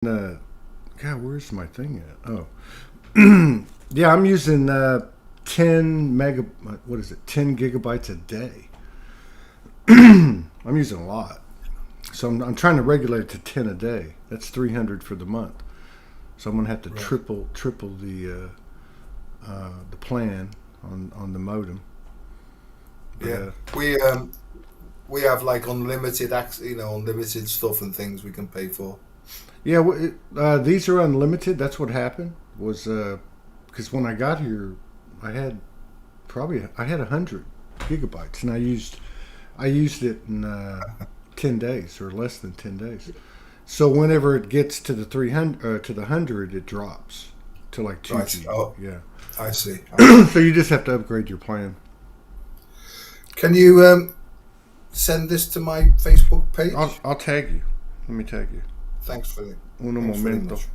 God, where's my thing at? Oh, yeah, I'm using 10 mega. What is it? 10 gigabytes a day. I'm using a lot, so I'm trying to regulate it to 10 a day. That's 300 for the month. So I'm gonna have to Right. triple the plan on the modem. But Yeah. We have like unlimited unlimited stuff and things we can pay for. yeah, these are unlimited. That's what happened. Was because when I got here, I had I had 100 gigabytes, and I used it in 10 days or less than 10 days. So whenever it gets to the 300 to the 100, it drops to like two Right. G. Oh, Yeah. I see. I see. So you just have to upgrade your plan. Can you send this to my Facebook page? I'll tag you. Let me tag you. Thanks for the Uno thanks very momento. much.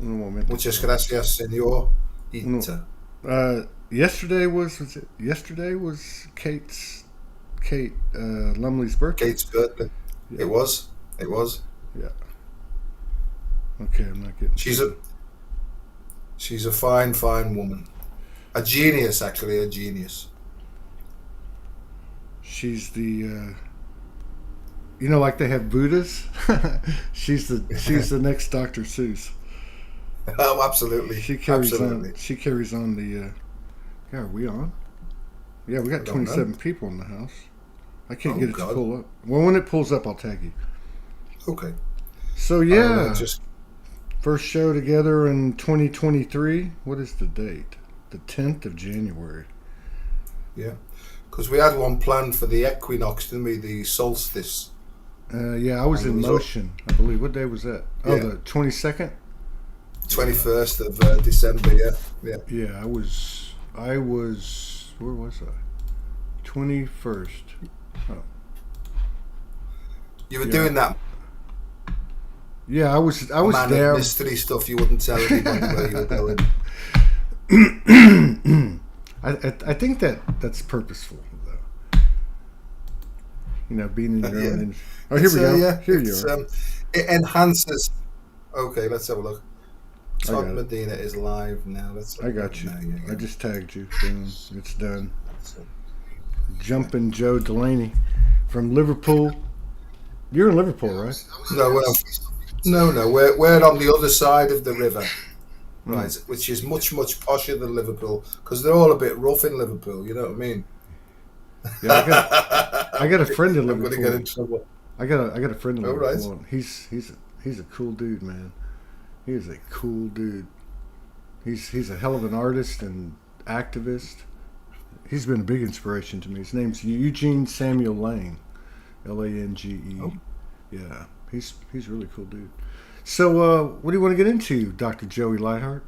Uno momento. Muchas gracias, señor Uno. Ita. Yesterday was Kate Lumley's birthday. Kate's birthday. Yeah. It was. It was. Yeah. Okay, I'm not getting. She's a fine, fine woman. A genius, actually, a genius. She's the like they have Buddhas. she's the next Dr. Seuss. Oh, absolutely. Absolutely. She carries on the. God, are we on? Yeah, we I got don't know. 27 people in the house. I can't Oh, get it to God. pull up. Well, when it pulls up, I'll tag you. Okay. So I'll, yeah, just first show together in 2023. What is the date? The 10th of January. yeah, because we had one planned for the equinox, didn't we? The solstice. Yeah, I was And it in was motion. I believe. What day was that? Oh, Yeah. the 22nd. 21st of December. Yeah, yeah. Yeah, I was. Where was I? 21st. Oh, You were yeah. doing that Yeah, I was. I was man there. of mystery stuff. You wouldn't tell anybody where you were going. I think that's purposeful though. Being in your Yeah. own. Oh, here we go. Yeah, Here you are. it enhances. Okay, let's have a look. I Todd got it. Medina is live now. Let's have I a look got you. now. Yeah, I yeah. just tagged you. Boom. It's done. So, Jumping Joe Delaney from Liverpool. You're in Liverpool, right? no, no. We're on the other side of the river, Mm. right? Which is much posher than Liverpool because they're all a bit rough in Liverpool. You know what I mean? Yeah, I got a friend in I'm going to get in Liverpool. trouble. I got a friend in All right. Liverpool. And he's a cool dude, man. He is a cool dude. He's a hell of an artist and activist. He's been a big inspiration to me. His name's Eugene Samuel Lang, Lange. Oh. Yeah, he's a really cool dude. So, what do you want to get into, Dr. Joey Lightheart?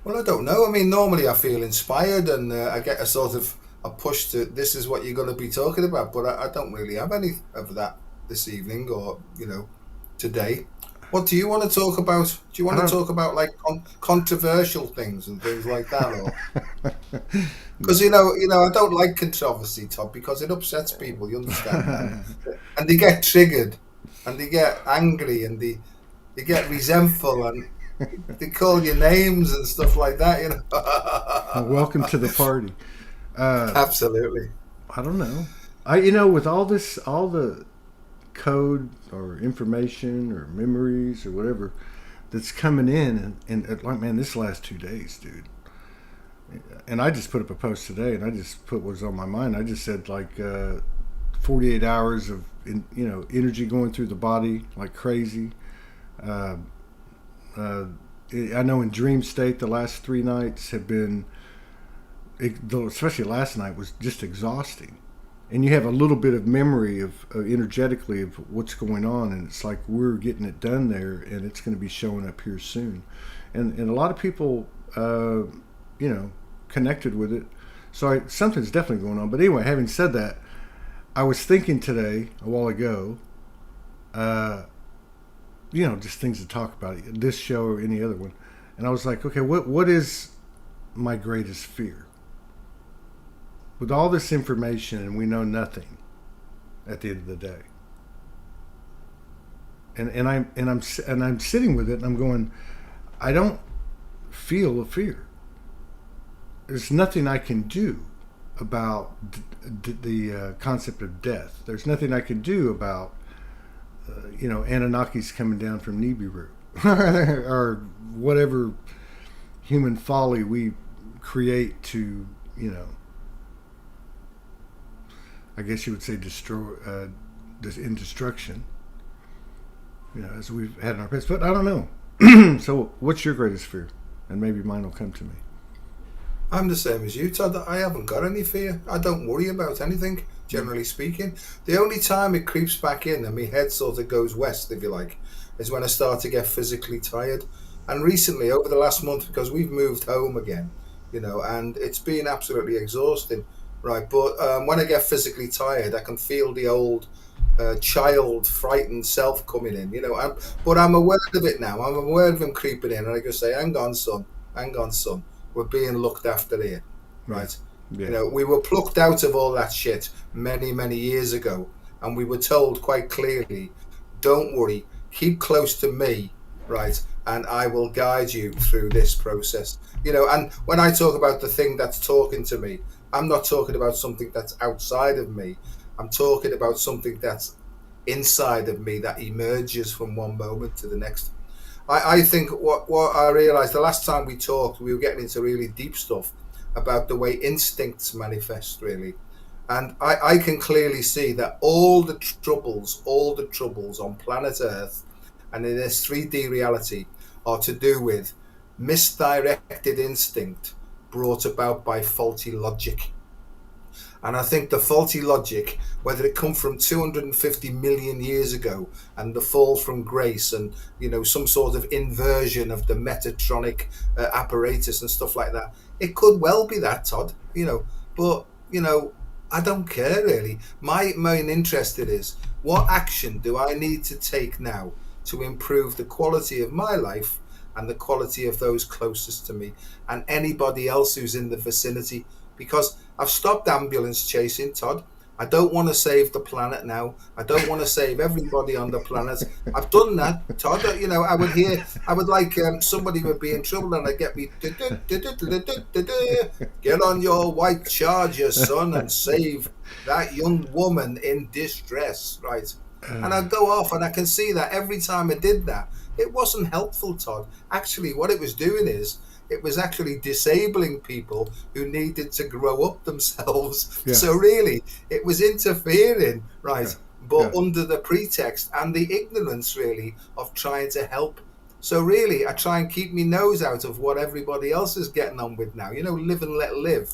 Well, I don't know. I mean, normally I feel inspired and I get a sort of a push to this is what you're going to be talking about, but I don't really have any of that this evening or today. What do you want to talk about? Do you I want to don't. talk about like controversial things and things like that, or because I don't like controversy, Todd, because it upsets people. You understand, and they get triggered, and they get angry, and they get resentful, and they call you names and stuff like that. Welcome to the party. Absolutely. I don't know. With all the code or information or memories or whatever that's coming in, and like, man, this last 2 days, dude. And I just put up a post today, and I just put what was on my mind. I just said like 48 hours of energy going through the body like crazy. Uh, I know in dream state the last 3 nights have been, especially last night was just exhausting. And you have a little bit of memory of energetically of what's going on, and it's like we're getting it done there, and it's going to be showing up here soon. And a lot of people, connected with it. So something's definitely going on. But anyway, having said that, I was thinking today, a while ago, just things to talk about, this show or any other one. And I was like, okay, what is my greatest fear? With all this information, and we know nothing at the end of the day. I'm sitting with it, and I'm going, I don't feel a fear. There's nothing I can do about the concept of death. There's nothing I can do about Anunnakis coming down from Nibiru or whatever human folly we create to, I guess you would say destroy, in destruction, as we've had in our past. But I don't know. So what's your greatest fear? And maybe mine will come to me. I'm the same as you, Todd. I haven't got any fear. I don't worry about anything, generally speaking. The only time it creeps back in and my head sort of goes west, if you like, is when I start to get physically tired. And recently, over the last month, because we've moved home again, and it's been absolutely exhausting, right? But when I get physically tired, I can feel the old child, frightened self coming in, but I'm aware of it now. I'm aware of him creeping in, and I just say, hang on, son. We're being looked after here, right? Yeah. We were plucked out of all that shit many, many years ago, and we were told quite clearly, don't worry, keep close to me, right? And I will guide you through this process. And when I talk about the thing that's talking to me, I'm not talking about something that's outside of me. I'm talking about something that's inside of me that emerges from one moment to the next. I think what I realized the last time we talked, we were getting into really deep stuff about the way instincts manifest, really. And I can clearly see that all the troubles on planet Earth and in this 3D reality are to do with misdirected instinct brought about by faulty logic. And I think the faulty logic, whether it come from 250 million years ago and the fall from grace and, some sort of inversion of the Metatronic apparatus and stuff like that, it could well be that, Todd, but, I don't care really. My main interest is what action do I need to take now to improve the quality of my life and the quality of those closest to me and anybody else who's in the vicinity, because I've stopped ambulance chasing, Todd. I don't want to save the planet now. I don't want to save everybody on the planet. I've done that, Todd. I would like somebody would be in trouble and I'd get me, get on your white charger, son, and save that young woman in distress, right? And I'd go off and I can see that every time I did that, it wasn't helpful, Todd. Actually, what it was doing is, it was actually disabling people who needed to grow up themselves. Yeah. So really, it was interfering, right? Yeah. But under the pretext and the ignorance, really, of trying to help. So really, I try and keep my nose out of what everybody else is getting on with now. Live and let live.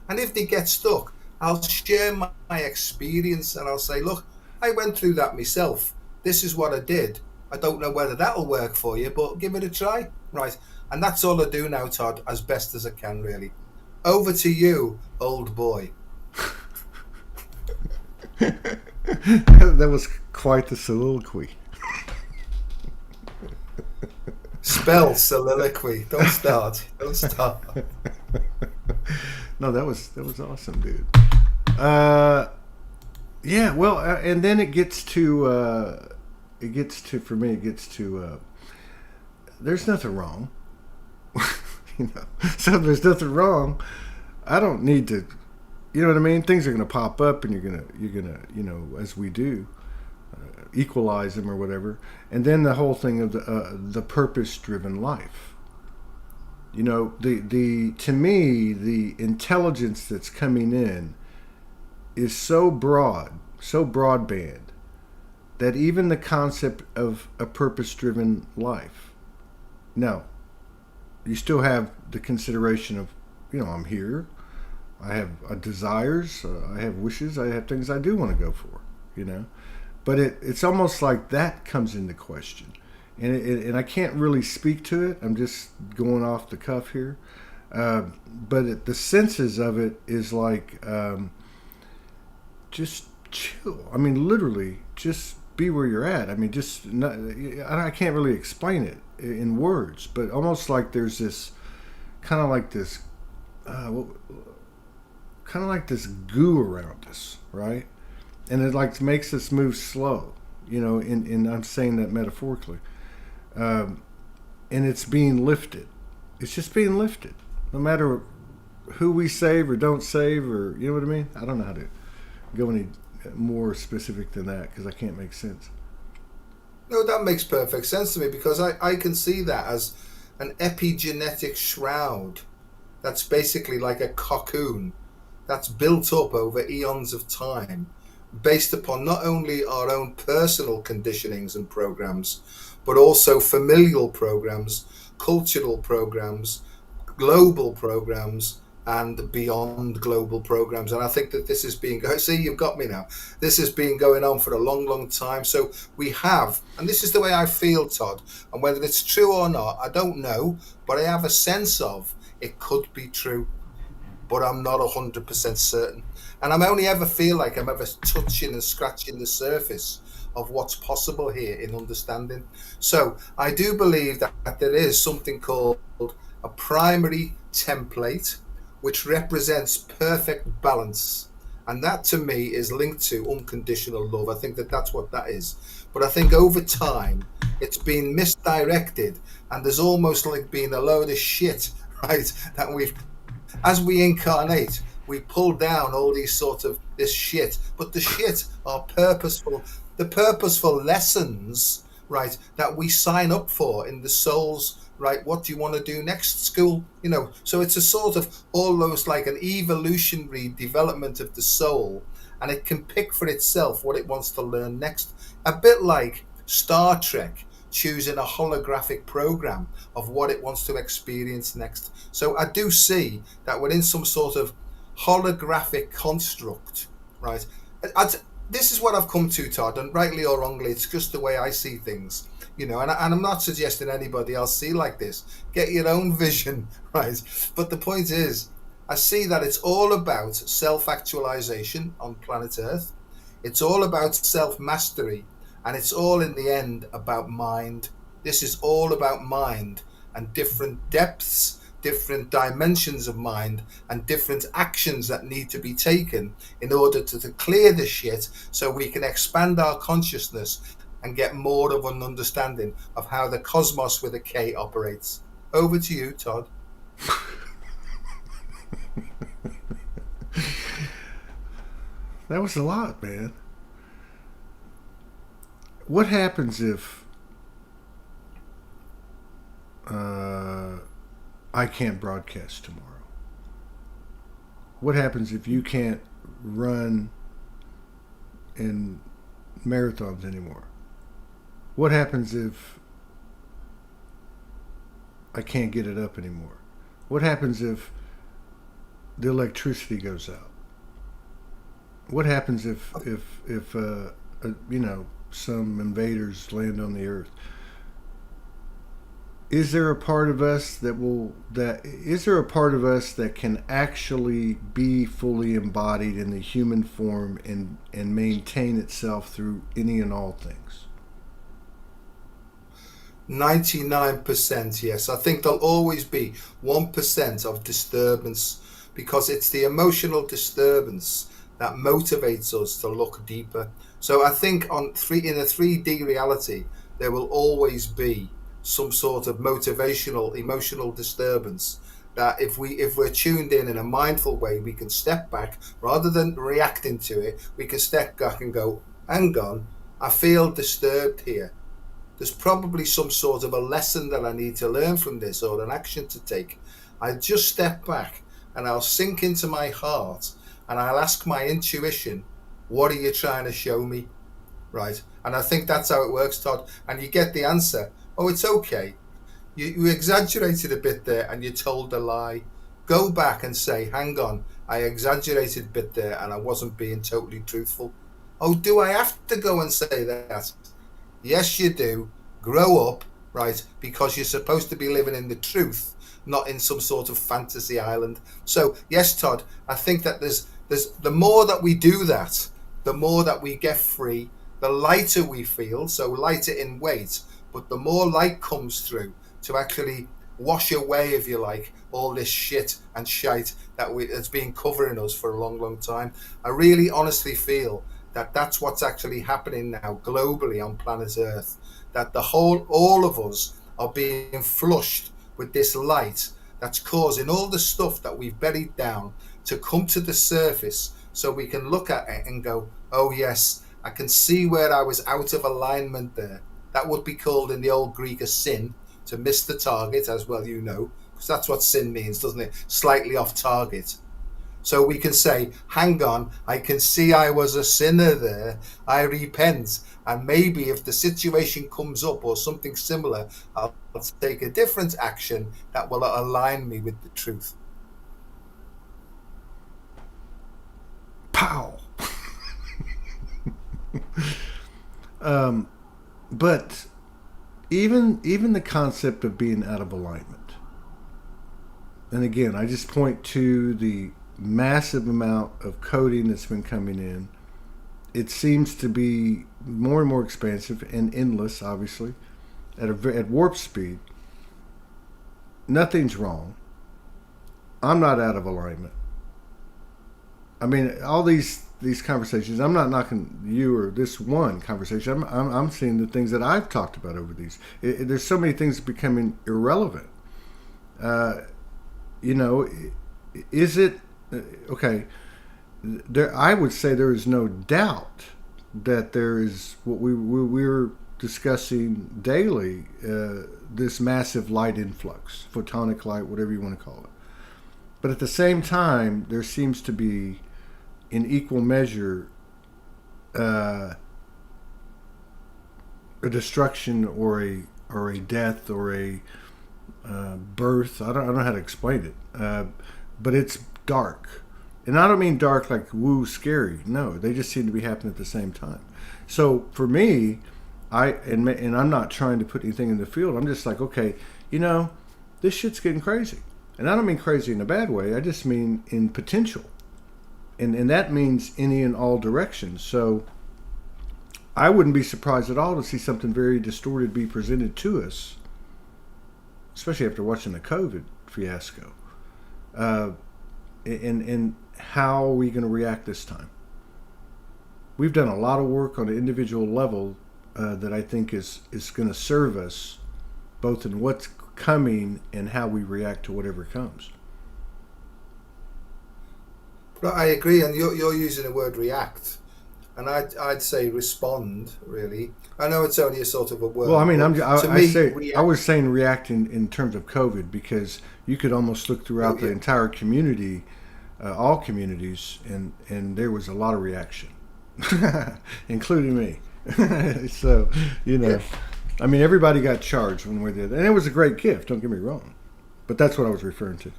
And if they get stuck, I'll share my experience and I'll say, look, I went through that myself. This is what I did. I don't know whether that'll work for you, but give it a try, right? And that's all I do now, Todd, as best as I can, really. Over to you, old boy. That was quite the soliloquy. Spell soliloquy. Don't start. No, that was awesome, dude. Yeah, well, and then it gets to there's nothing wrong. So there's nothing wrong. I don't need to, you know what I mean? Things are going to pop up, and you're gonna, as we do, equalize them or whatever. And then the whole thing of the purpose-driven life. To me, the intelligence that's coming in is so broadband, that even the concept of a purpose-driven life. Now, you still have the consideration of, I'm here, I have desires, I have wishes, I have things I do want to go for, But it's almost like that comes into question. And I can't really speak to it. I'm just going off the cuff here. But the senses of it is like, just chill. I mean, literally, just be where you're at. I mean, I can't really explain it in words, but almost like there's this kind of like this goo around us, right? And it like makes us move slow, and I'm saying that metaphorically. Um, and it's being lifted. It's just being lifted. No matter who we save or don't save, or you know what I mean. I don't know how to go any more specific than that because I can't make sense. No, that makes perfect sense to me because I can see that as an epigenetic shroud that's basically like a cocoon that's built up over eons of time based upon not only our own personal conditionings and programs, but also familial programs, cultural programs, global programs, and beyond global programs. And I think that this has been, see, you've got me now. This has been going on for a long, long time. So we have, and this is the way I feel, Todd, and whether it's true or not, I don't know, but I have a sense of it could be true, but I'm not 100% certain. And I'm only ever feel like I'm ever touching and scratching the surface of what's possible here in understanding. So I do believe that there is something called a primary template, which represents perfect balance. And that to me is linked to unconditional love. I think that that's what that is. But I think over time, it's been misdirected and there's almost like been a load of shit, right? That we've, as we incarnate, we pull down all these sort of this shit, but the shit are purposeful, the purposeful lessons, right, that we sign up for in the soul's, right, what do you want to do next school, so it's a sort of almost like an evolutionary development of the soul, and it can pick for itself what it wants to learn next, a bit like Star Trek choosing a holographic program of what it wants to experience next. So I do see that within some sort of holographic construct, right, this is what I've come to, Todd, and rightly or wrongly, it's just the way I see things. And I'm not suggesting anybody else see like this. Get your own vision, right? But the point is, I see that it's all about self-actualization on planet Earth. It's all about self-mastery, and it's all in the end about mind. This is all about mind and different depths, different dimensions of mind, and different actions that need to be taken in order to clear the shit so we can expand our consciousness and get more of an understanding of how the cosmos with a K operates. Over to you, Todd. That was a lot, man. What happens if I can't broadcast tomorrow? What happens if you can't run in marathons anymore? What happens if I can't get it up anymore? What happens if the electricity goes out? What happens if some invaders land on the earth? Is there a part of us that can actually be fully embodied in the human form and maintain itself through any and all things? 99% yes. I think there'll always be 1% of disturbance, because it's the emotional disturbance that motivates us to look deeper. So I think in a 3D reality, there will always be some sort of motivational, emotional disturbance that if we're tuned in a mindful way, we can step back rather than reacting to it. We can step back and go, hang on, I feel disturbed here. There's probably some sort of a lesson that I need to learn from this, or an action to take. I just step back and I'll sink into my heart and I'll ask my intuition, what are you trying to show me? Right? And I think that's how it works, Todd. And you get the answer, oh, it's okay. You exaggerated a bit there and you told a lie. Go back and say, hang on, I exaggerated a bit there and I wasn't being totally truthful. Oh, do I have to go and say that? Yes, you do. Grow up, right? Because you're supposed to be living in the truth, not in some sort of fantasy island. So, yes, Todd, I think that there's the more that we do that, the more that we get free, the lighter we feel, so lighter in weight, but the more light comes through to actually wash away, if you like, all this shit and shite that's been covering us for a long, long time. I really honestly feel that's what's actually happening now globally on planet Earth. That all of us are being flushed with this light that's causing all the stuff that we've buried down to come to the surface, so we can look at it and go, oh yes, I can see where I was out of alignment there. That would be called in the old Greek a sin, to miss the target, as well you know, because that's what sin means, doesn't it? Slightly off target. So we can say, hang on, I can see I was a sinner there, I repent, and maybe if the situation comes up or something similar, I'll take a different action that will align me with the truth. Pow! But even the concept of being out of alignment, and again, I just point to the massive amount of coding that's been coming in. It seems to be more and more expansive and endless, obviously, at warp speed. Nothing's wrong. I'm not out of alignment. I mean, all these conversations, I'm not knocking you or this one conversation. I'm seeing the things that I've talked about over these. There's so many things becoming irrelevant. Is it okay? I would say there is no doubt that there is what we're discussing daily. This massive light influx, photonic light, whatever you want to call it. But at the same time, there seems to be, in equal measure, a destruction or a death or a birth. I don't know how to explain it, but it's dark, and I don't mean dark like woo scary. No, they just seem to be happening at the same time. So for me, and I'm not trying to put anything in the field. I'm just like, okay, this shit's getting crazy, and I don't mean crazy in a bad way. I just mean in potential. And that means any and all directions. So I wouldn't be surprised at all to see something very distorted be presented to us, especially after watching the COVID fiasco. And how are we going to react this time? We've done a lot of work on an individual level that I think is going to serve us both in what's coming and how we react to whatever comes. I agree, and you're using the word react, and I'd say respond. Really, I know it's only a sort of a word. Well, I mean, I was saying react in terms of COVID, because you could almost look throughout the entire community, all communities, and there was a lot of reaction, including me. So I mean, everybody got charged one way or the other, and it was a great gift. Don't get me wrong, but that's what I was referring to.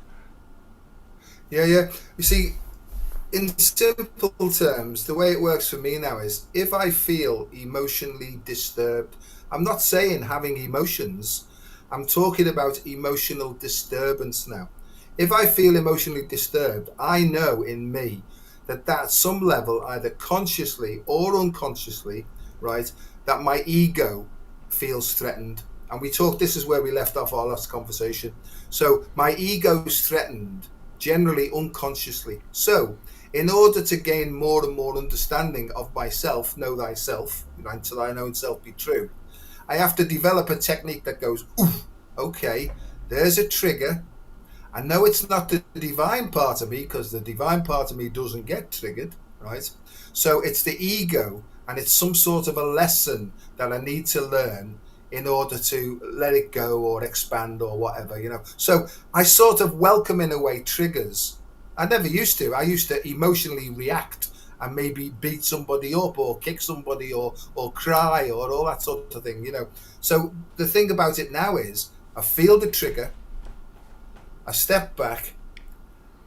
Yeah. You see, in simple terms, the way it works for me now is, if I feel emotionally disturbed, I'm not saying having emotions, I'm talking about emotional disturbance now. If I feel emotionally disturbed, I know in me that at some level, either consciously or unconsciously, right, that my ego feels threatened. And this is where we left off our last conversation. So my ego is threatened, generally unconsciously. So in order to gain more and more understanding of myself, know thyself, until I know self be true, I have to develop a technique that goes, oof, okay, there's a trigger. I know it's not the divine part of me, because the divine part of me doesn't get triggered, right? So it's the ego, and it's some sort of a lesson that I need to learn in order to let it go or expand or whatever, So I sort of welcome, in a way, triggers. I never used to. I used to emotionally react and maybe beat somebody up or kick somebody or cry or all that sort of thing, So the thing about it now is, I feel the trigger, I step back,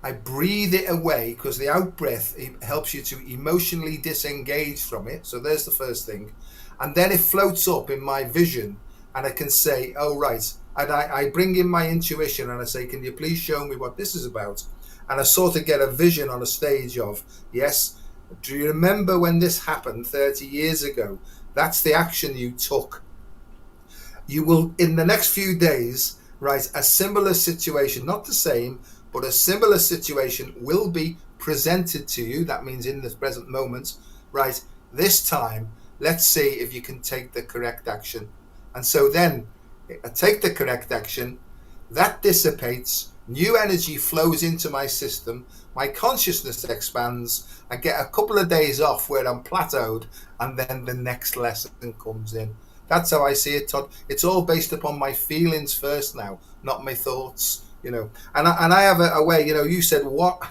I breathe it away, because the out breath helps you to emotionally disengage from it. So there's the first thing. And then it floats up in my vision, and I can say, oh, right. And I bring in my intuition, and I say, can you please show me what this is about? And I sort of get a vision on a stage of, yes, do you remember when this happened 30 years ago? That's the action you took. You will, in the next few days, right, a similar situation, not the same, but a similar situation will be presented to you. That means in the present moment, right? This time, let's see if you can take the correct action. And so then I take the correct action, that dissipates, new energy flows into my system, my consciousness expands, I get a couple of days off where I'm plateaued, and then the next lesson comes in. That's how I see it, Todd. It's all based upon my feelings first now, not my thoughts, you know. And I have a way, you know, you said, what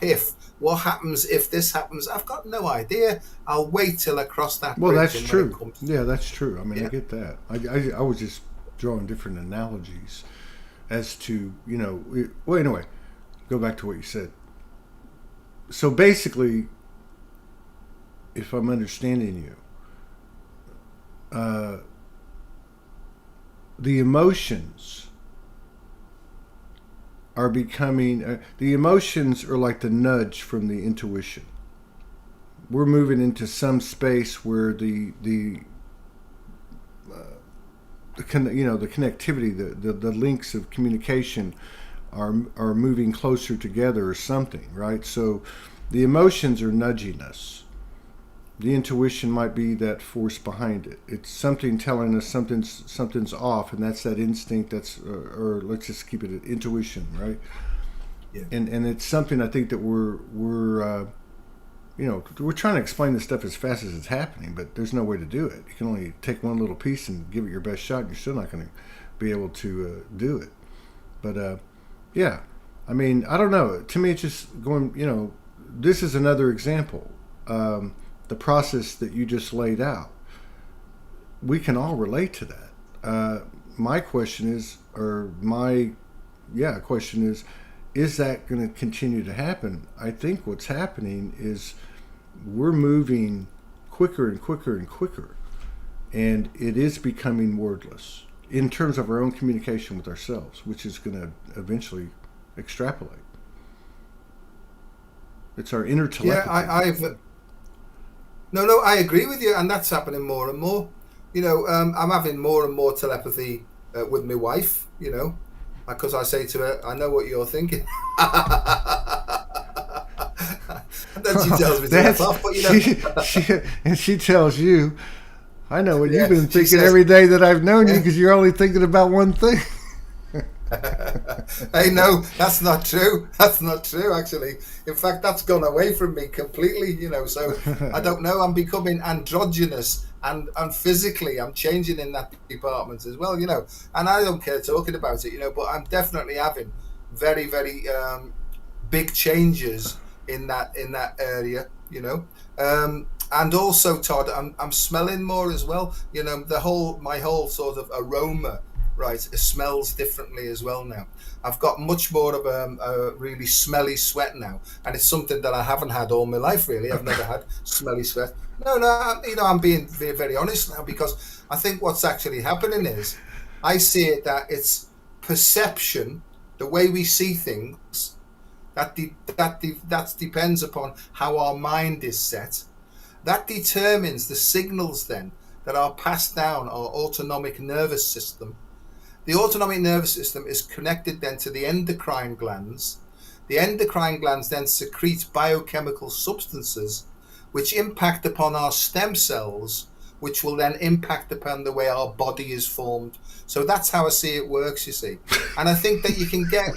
happens if this happens? I've got no idea. I'll wait till I cross that bridge. Well, that's true. Yeah, that's true. I mean, I get that. I was just drawing different analogies as to, you know, well, anyway, go back to what you said. So basically, if I'm understanding you, the emotions are becoming, the emotions are like the nudge from the intuition. We're moving into some space where the connectivity, the links of communication are moving closer together or something, right? So the emotions are nudging us. The intuition might be that force behind it. It's something telling us something's off, and that's that instinct. That's or let's just keep it at intuition, right? Yeah. And it's something I think that we're trying to explain this stuff as fast as it's happening, but there's no way to do it. You can only take one little piece and give it your best shot, and you're still not going to be able to do it. But yeah, I mean, I don't know. To me, it's just going. You know, this is another example. The process that you just laid out, we can all relate to that. My question is, is that going to continue to happen? I think what's happening is we're moving quicker and quicker and quicker, and it is becoming wordless in terms of our own communication with ourselves, which is going to eventually extrapolate. It's our inner telepathy. Yeah, No, I agree with you, and that's happening more and more. You know, I'm having more and more telepathy with my wife, you know, because I say to her, I know what you're thinking. And then she tells me to F off, but you know. She tells you, I know what you've been thinking every day that I've known you, because you're only thinking about one thing. Hey, no, that's not true. That's not true, actually. In fact, that's gone away from me completely, you know. So I don't know. I'm becoming androgynous, and physically I'm changing in that department as well, you know. And I don't care talking about it, you know, but I'm definitely having very, very big changes in that area, you know. And also, Todd, I'm smelling more as well. You know, my whole sort of aroma, right, it smells differently as well now. I've got much more of a really smelly sweat now, and it's something that I haven't had all my life, really. I've never had smelly sweat. No, you know, I'm being very, very honest now, because I think what's actually happening is I see it that it's perception, the way we see things, that depends upon how our mind is set. That determines the signals then that are passed down our autonomic nervous system. The autonomic nervous system is connected then to the endocrine glands. The endocrine glands then secrete biochemical substances which impact upon our stem cells, which will then impact upon the way our body is formed. So that's how I see it works, you see. And I think that you can get...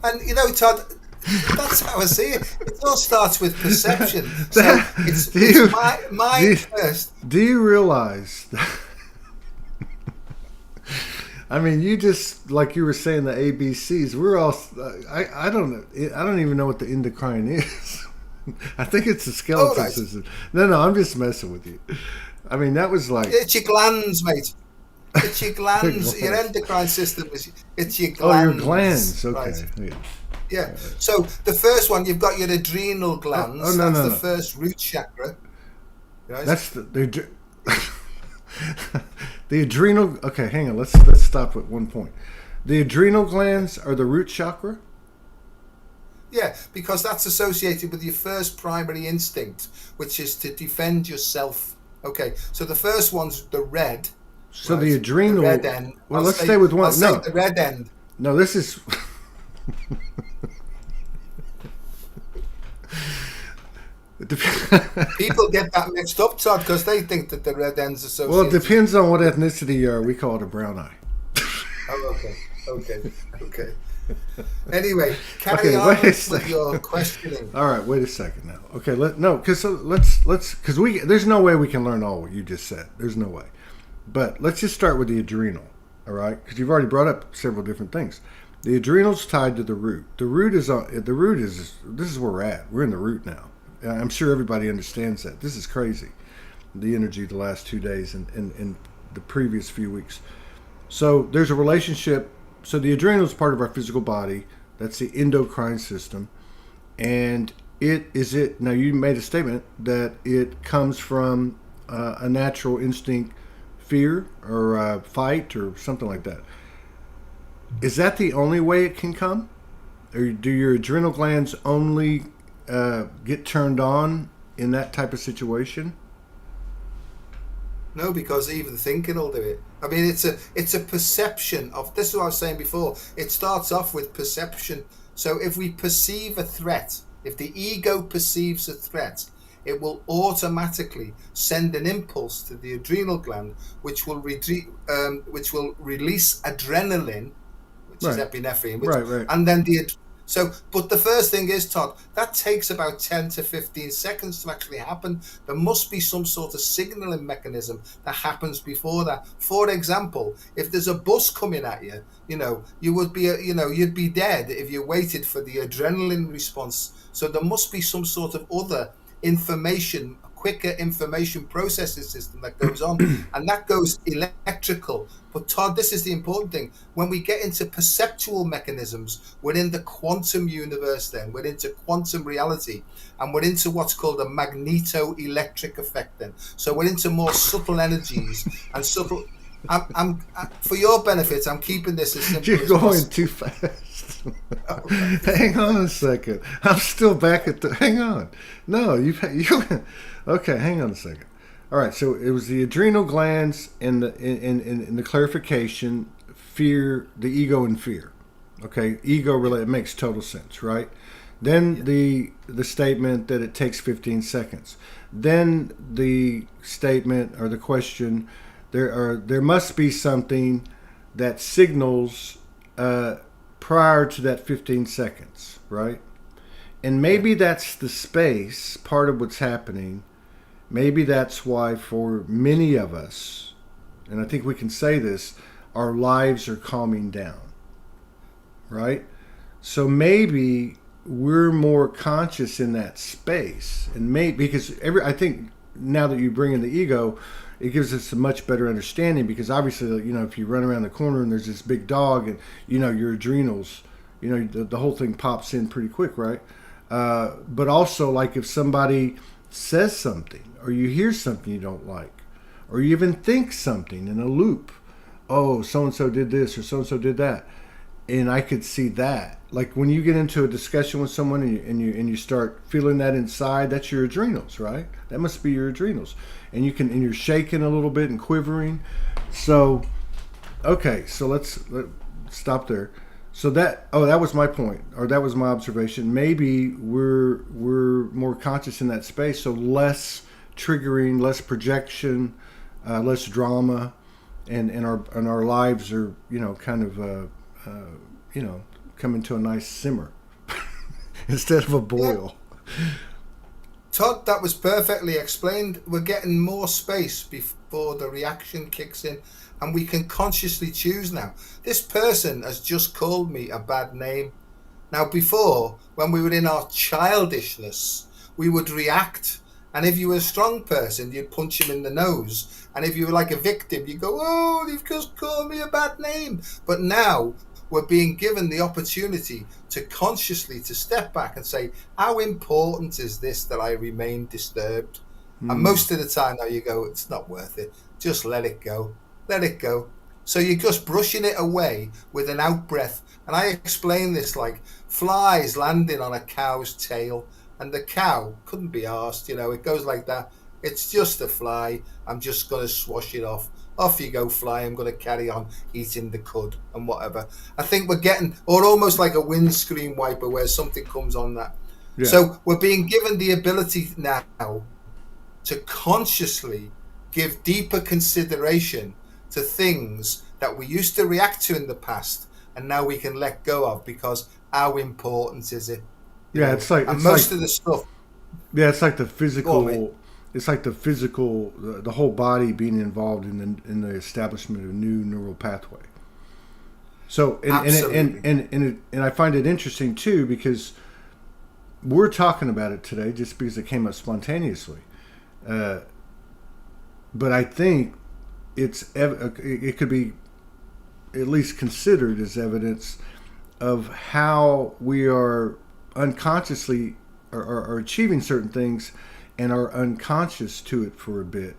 And, you know, Todd, that's how I see it. It all starts with perception. So it's my first. Do you realize that? I mean, you just, like you were saying, the ABCs. We're all. I don't even know what the endocrine is. I think it's the skeleton system. No, I'm just messing with you. I mean, that was like. It's your glands, mate. It's your glands. Your endocrine system it's your glands. Oh, your glands. Okay. Right. Yeah. So the first one, you've got your adrenal glands. That's the first root chakra. Right? That's the adrenal. Okay, hang on. Let's stop at one point. The adrenal glands are the root chakra. Yeah, because that's associated with your first primary instinct, which is to defend yourself. Okay, so the first one's the red. So the adrenal. The red end. Well, let's stay with one. No, the red end. No, this is. People get that mixed up, Todd, because they think that the red end's Well, it associated. depends on what ethnicity you are. We call it a brown eye. Oh, okay. Anyway, carry Okay, on wait a with second. your questioning. All right, wait a second now. Okay, because there's no way we can learn all what you just said. There's no way. But let's just start with the adrenal. All right, because you've already brought up several different things. The adrenal's tied to the root. The root is this is where we're at. We're in the root now. I'm sure everybody understands that. This is crazy. The energy the last 2 days and the previous few weeks. So there's a relationship. So the adrenal is part of our physical body. That's the endocrine system. And now you made a statement that it comes from a natural instinct, fear or fight or something like that. Is that the only way it can come? Or do your adrenal glands only get turned on in that type of situation? No, because even thinking will do it. I mean, it's a perception of. This is what I was saying before. It starts off with perception. So if we perceive a threat, if the ego perceives a threat, it will automatically send an impulse to the adrenal gland, which will release adrenaline, which is Right. epinephrine, Right. and then but the first thing is, Todd, that takes about 10 to 15 seconds to actually happen. There must be some sort of signaling mechanism that happens before that. For example, if there's a bus coming at you, you'd be dead if you waited for the adrenaline response. So there must be some sort of other quicker information processing system that goes on, and that goes electrical. But Todd, this is the important thing. When we get into perceptual mechanisms, we're in the quantum universe then. We're into quantum reality, and we're into what's called a magneto-electric effect then. So we're into more subtle energies and subtle... I'm for your benefit, I'm keeping this as simple You're as going possible. too fast. Hang on a second. I'm still back at the. Hang on. No, you. Okay, hang on a second. All right. So it was the adrenal glands and the clarification, fear, the ego and fear. Okay, ego really it makes total sense, right? Then the statement that it takes 15 seconds. Then the statement or the question. There must be something that signals prior to that 15 seconds, right? And maybe that's the space, part of what's happening. Maybe that's why for many of us, and I think we can say this, our lives are calming down, right? So maybe we're more conscious in that space, and because I think now that you bring in the ego, it gives us a much better understanding, because obviously, if you run around the corner and there's this big dog and, your adrenals, the whole thing pops in pretty quick, right? But also, like if somebody says something or you hear something you don't like, or you even think something in a loop, oh, so-and-so did this or so-and-so did that. And I could see that. Like when you get into a discussion with someone and you start feeling that inside, that's your adrenals, right? That must be your adrenals. And you're shaking a little bit and quivering. So, okay, so let's stop there. So that was my point, or that was my observation. Maybe we're more conscious in that space, so less triggering, less projection, less drama, and our lives are kind of coming to a nice simmer instead of a boil. Yeah. Todd, that was perfectly explained. We're getting more space before the reaction kicks in, and we can consciously choose now. This person has just called me a bad name. Now, before, when we were in our childishness, we would react. And if you were a strong person, you'd punch him in the nose. And if you were like a victim, you'd go, oh, they've just called me a bad name. But now we're being given the opportunity to consciously to step back and say, how important is this that I remain disturbed? And most of the time now you go, it's not worth it. Just let it go. Let it go. So you're just brushing it away with an out breath. And I explain this like flies landing on a cow's tail, and the cow couldn't be arsed, it goes like that. It's just a fly. I'm just going to swash it off. Off you go, fly. I'm going to carry on eating the cud and whatever. I think we're getting, or almost like a windscreen wiper where something comes on that. Yeah. So we're being given the ability now to consciously give deeper consideration to things that we used to react to in the past, and now we can let go of, because how important is it? Yeah, And most of the stuff. it's like the Go on, mate. physical. It's like the whole body being involved in the establishment of a new neural pathway. So Absolutely. and I find it interesting too, because we're talking about it today just because it came up spontaneously. But I think it could be at least considered as evidence of how we are unconsciously are achieving certain things and are unconscious to it for a bit,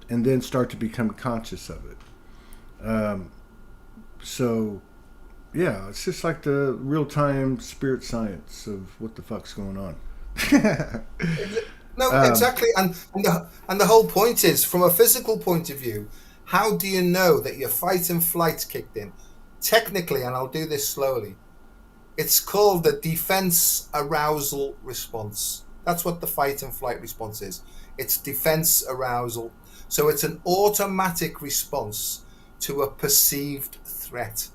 and then start to become conscious of it. So yeah, it's just like the real-time spirit science of what the fuck's going on. No, exactly. And the whole point is, from a physical point of view, how do you know that your fight and flight kicked in? Technically, and I'll do this slowly, it's called the defense arousal response. That's what the fight and flight response is. It's defense arousal. So it's an automatic response to a perceived threat.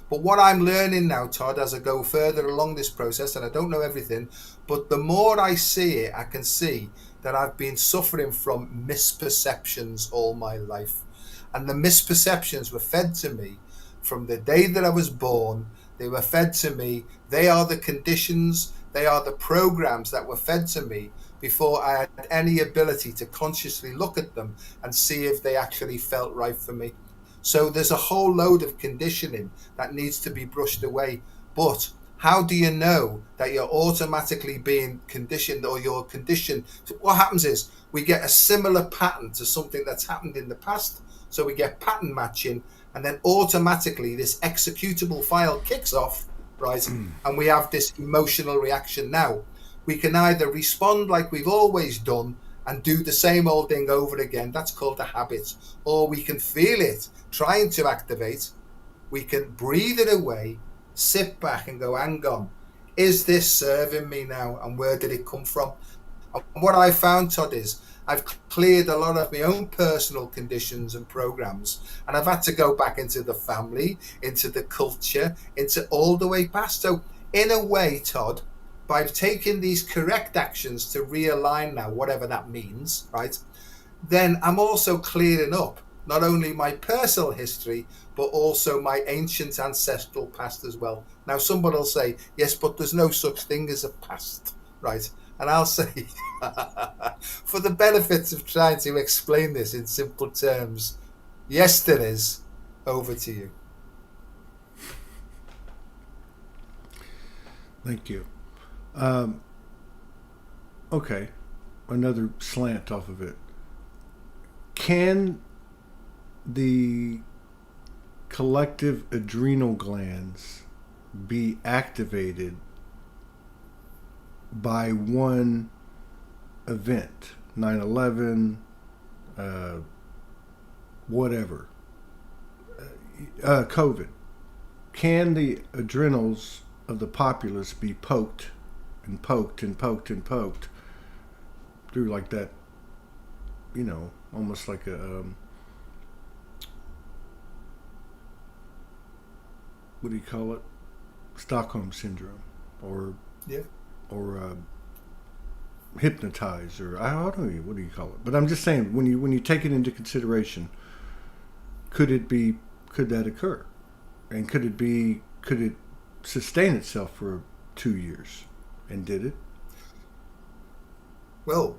But what I'm learning now, Todd, as I go further along this process, and I don't know everything, but the more I see it, I can see that I've been suffering from misperceptions all my life. And the misperceptions were fed to me from the day that I was born. They were fed to me. They are the conditions, they are the programs that were fed to me before I had any ability to consciously look at them and see if they actually felt right for me. So there's a whole load of conditioning that needs to be brushed away. But how do you know that you're automatically being conditioned, or you're conditioned? What happens is we get a similar pattern to something that's happened in the past. So we get pattern matching, and then automatically this executable file kicks off, right? And we have this emotional reaction. Now, we can either respond like we've always done and do the same old thing over again. That's called a habit. Or we can feel it trying to activate. We can breathe it away, sit back and go, hang on, is this serving me now? And where did it come from? And what I found, Todd, is I've cleared a lot of my own personal conditions and programs, and I've had to go back into the family, into the culture, into all the way past. So in a way, Todd, by taking these correct actions to realign now, whatever that means, right, then I'm also clearing up not only my personal history, but also my ancient ancestral past as well. Now, somebody will say, yes, but there's no such thing as a past, right? And I'll say, for the benefits of trying to explain this in simple terms, yes, there is. Over to you. Thank you. Okay, another slant off of it. Can the collective adrenal glands be activated by one event? 9/11, whatever. COVID. Can the adrenals of the populace be poked and poked and poked and poked through like that, almost like a what do you call it? Stockholm Syndrome, or Yeah. or hypnotize, or I don't know, what do you call it? But I'm just saying, when you take it into consideration, could that occur, and could it sustain itself for 2 years, and did it? Well,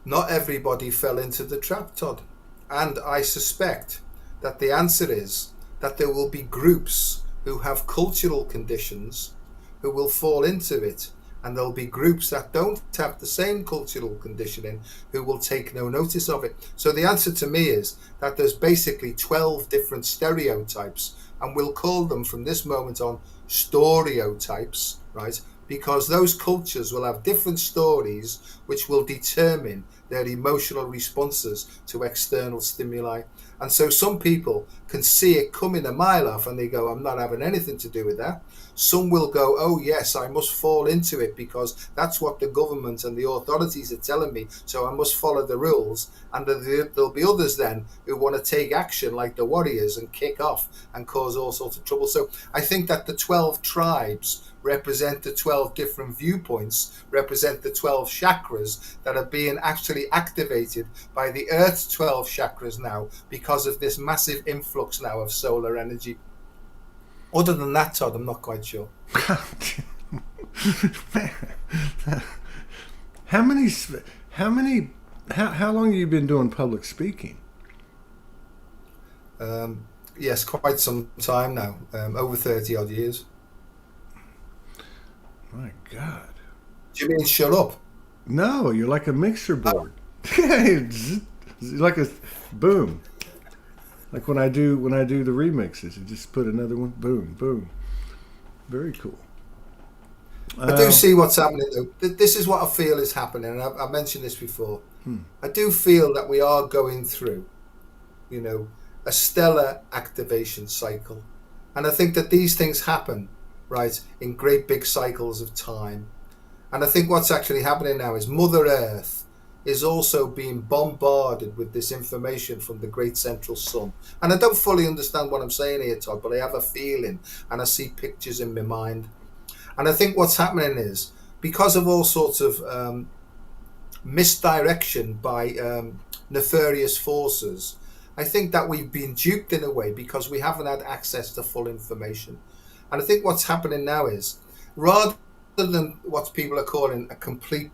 not everybody fell into the trap, Todd. And I suspect that the answer is that there will be groups who have cultural conditions who will fall into it. And there'll be groups that don't have the same cultural conditioning who will take no notice of it. So the answer to me is that there's basically 12 different stereotypes, and we'll call them from this moment on storyotypes, right? Because those cultures will have different stories which will determine their emotional responses to external stimuli. And so some people can see it coming a mile off and they go, I'm not having anything to do with that. Some will go, oh yes, I must fall into it because that's what the government and the authorities are telling me, so I must follow the rules. And there'll be others then who want to take action like the warriors and kick off and cause all sorts of trouble. So I think that the 12 tribes represent the 12 different viewpoints, represent the 12 chakras that are being actually activated by the Earth's 12 chakras now because of this massive influx now of solar energy. Other than that, Todd, I'm not quite sure. How long have you been doing public speaking? Yes, quite some time now, over 30 odd years. My God. Do you mean shut up? No, you're like a mixer board. It's like a boom. Like when I do the remixes, you just put another one, boom, boom. Very cool. I do see what's happening though. This is what I feel is happening, and I mentioned this before. I do feel that we are going through, a stellar activation cycle. And I think that these things happen, right, in great big cycles of time. And I think what's actually happening now is Mother Earth is also being bombarded with this information from the great central sun. And I don't fully understand what I'm saying here, Todd, but I have a feeling and I see pictures in my mind. And I think what's happening is, because of all sorts of misdirection by nefarious forces, I think that we've been duped in a way because we haven't had access to full information. And I think what's happening now is, rather than what people are calling a complete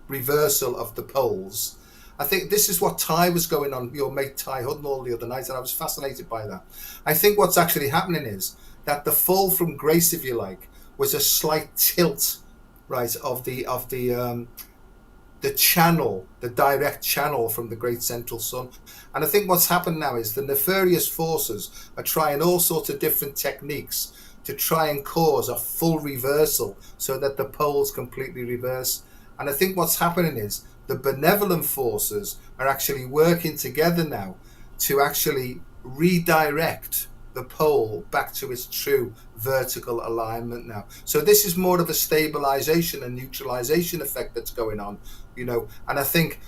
reversal of the poles, I think this is what Ty was going on, your mate Ty Hudnall the other night, and I was fascinated by that. I think what's actually happening is that the fall from grace, if you like, was a slight tilt, right, of the channel, the direct channel from the great central sun. And I think what's happened now is the nefarious forces are trying all sorts of different techniques to try and cause a full reversal so that the poles completely reverse. And I think what's happening is the benevolent forces are actually working together now to actually redirect the pole back to its true vertical alignment now. So this is more of a stabilization and neutralization effect that's going on, and I think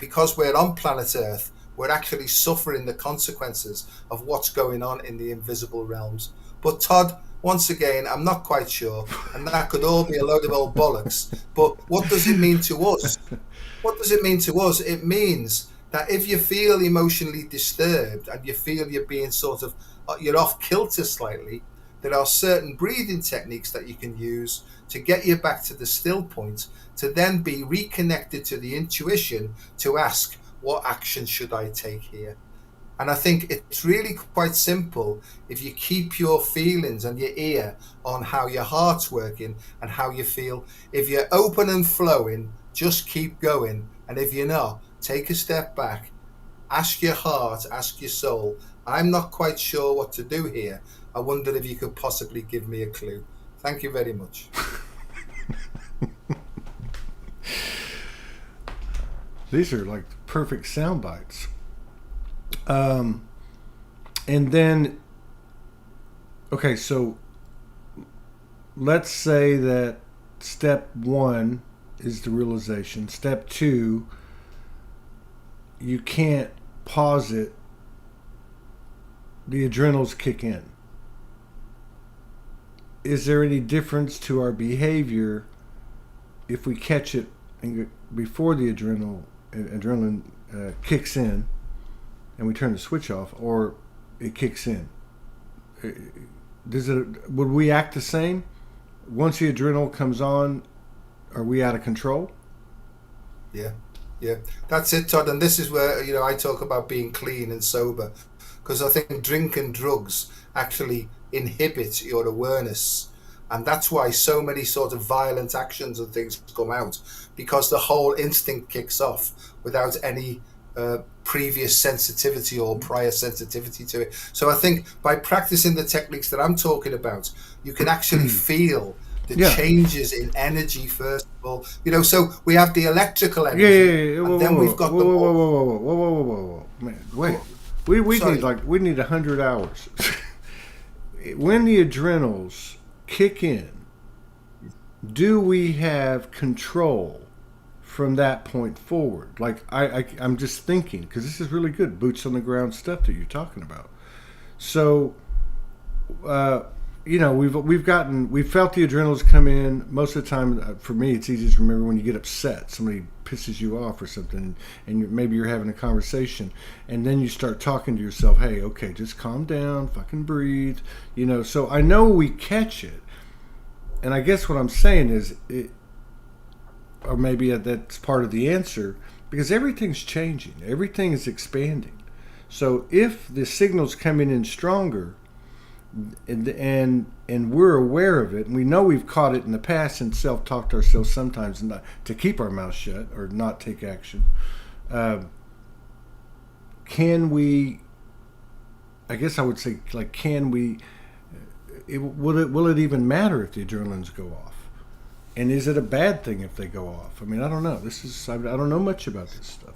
because we're on planet Earth, we're actually suffering the consequences of what's going on in the invisible realms. But Todd, once again, I'm not quite sure, and that could all be a load of old bollocks. But what does it mean to us? What does it mean to us? It means that if you feel emotionally disturbed and you feel you're being you're off kilter slightly, there are certain breathing techniques that you can use to get you back to the still point, to then be reconnected to the intuition to ask, what action should I take here? And I think it's really quite simple if you keep your feelings and your ear on how your heart's working and how you feel. If you're open and flowing, just keep going. And if you're not, take a step back, ask your heart, ask your soul, I'm not quite sure what to do here. I wonder if you could possibly give me a clue. Thank you very much. These are like perfect sound bites. And then, okay, so let's say that step 1 is the realization. Step 2, you can't pause it. The adrenals kick in. Is there any difference to our behavior if we catch it before the adrenaline kicks in and we turn the switch off, or it kicks in? Would we act the same? Once the adrenal comes on, are we out of control? Yeah, that's it, Todd. And this is where I talk about being clean and sober, because I think drink and drugs actually inhibit your awareness, and that's why so many sort of violent actions and things come out, because the whole instinct kicks off without any previous sensitivity or prior sensitivity to it. So I think by practicing the techniques that I'm talking about, you can actually feel the Yeah. changes in energy, first of all. So we have the electrical energy, Yeah. and then we've got the more... Whoa. Man, wait. We Sorry. need 100 hours. When the adrenals kick in, do we have control from that point forward? Like I'm just thinking, because this is really good boots on the ground stuff that you're talking about. So, we've felt the adrenals come in. Most of the time, for me, it's easy to remember when you get upset, somebody pisses you off or something, and maybe you're having a conversation, and then you start talking to yourself, hey, okay, just calm down, fucking breathe, so I know we catch it. And I guess what I'm saying is, or maybe that's part of the answer, because everything's changing, everything is expanding. So if the signal's coming in stronger, and we're aware of it, and we know we've caught it in the past and self-talked ourselves sometimes not to keep our mouth shut or not take action, can we, I guess I would say, like, can we, will it even matter if the adrenalines go off? And is it a bad thing if they go off? I mean, I don't know. I don't know much about this stuff.